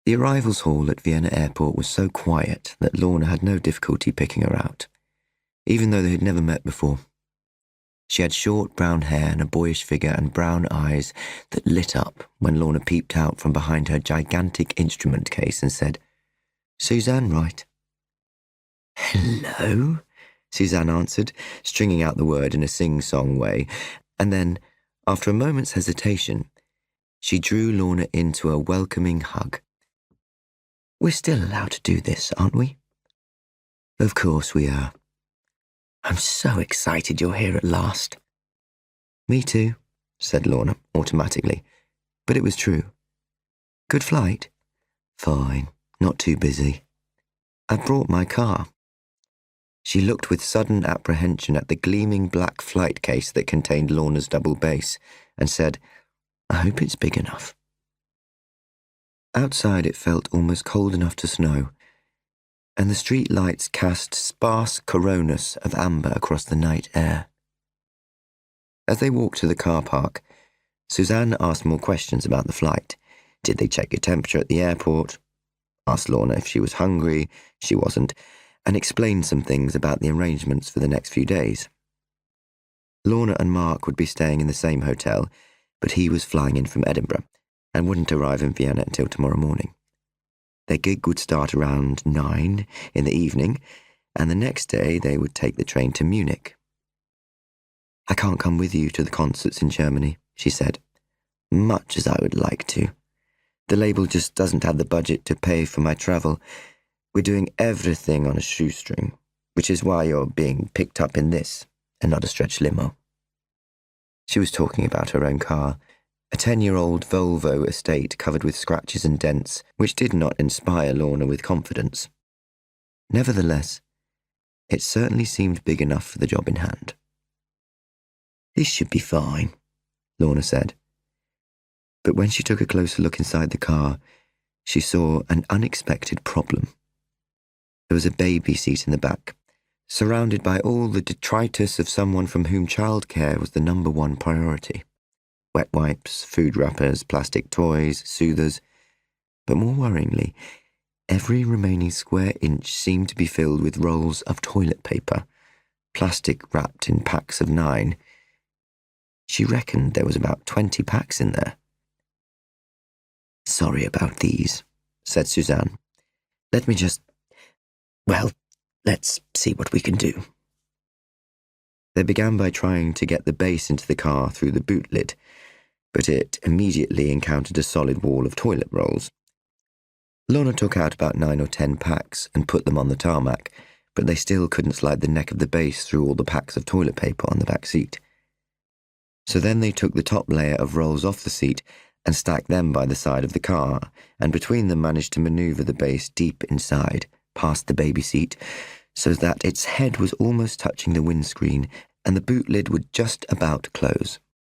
The arrivals hall at Vienna Airport was so quiet that Lorna had no difficulty picking her out, even though they had never met before. She had short brown hair and a boyish figure and brown eyes that lit up when Lorna peeped out from behind her gigantic instrument case and said, "Suzanne, right?" "Hello," Suzanne answered, stringing out the word in a sing-song way, and then, after a moment's hesitation, she drew Lorna into a welcoming hug. "We're still allowed to do this, aren't we?" "Of course we are." "I'm so excited you're here at last." "Me too," said Lorna, automatically, but it was true. "Good flight?" "Fine, not too busy. I've brought my car." She looked with sudden apprehension at the gleaming black flight case that contained Lorna's double bass and said, "I hope it's big enough." Outside it felt almost cold enough to snow, and the street lights cast sparse coronas of amber across the night air. As they walked to the car park, Suzanne asked more questions about the flight. Did they check your temperature at the airport? Asked Lorna if she was hungry. She wasn't, and explained some things about the arrangements for the next few days. Lorna and Mark would be staying in the same hotel, but he was flying in from Edinburgh and wouldn't arrive in Vienna until tomorrow morning. Their gig would start around 9 in the evening, and the next day they would take the train to Munich. "I can't come with you to the concerts in Germany," she said, "much as I would like to. The label just doesn't have the budget to pay for my travel. We're doing everything on a shoestring, which is why you're being picked up in this and not a stretch limo." She was talking about her own car, a 10-year-old Volvo estate covered with scratches and dents, which did not inspire Lorna with confidence. Nevertheless, it certainly seemed big enough for the job in hand. "This should be fine," Lorna said. But when she took a closer look inside the car, she saw an unexpected problem. There was a baby seat in the back, surrounded by all the detritus of someone from whom childcare was the #1 priority. Wet wipes, food wrappers, plastic toys, soothers. But more worryingly, every remaining square inch seemed to be filled with rolls of toilet paper, plastic wrapped in packs of 9. She reckoned there was about 20 packs in there. "Sorry about these," said Suzanne. Let's see what we can do." They began by trying to get the bass into the car through the boot lid, but it immediately encountered a solid wall of toilet rolls. Lorna took out about 9 or 10 packs and put them on the tarmac, but they still couldn't slide the neck of the bass through all the packs of toilet paper on the back seat. So then they took the top layer of rolls off the seat and stacked them by the side of the car, and between them managed to maneuver the bass deep inside, past the baby seat, so that its head was almost touching the windscreen and the boot lid would just about close.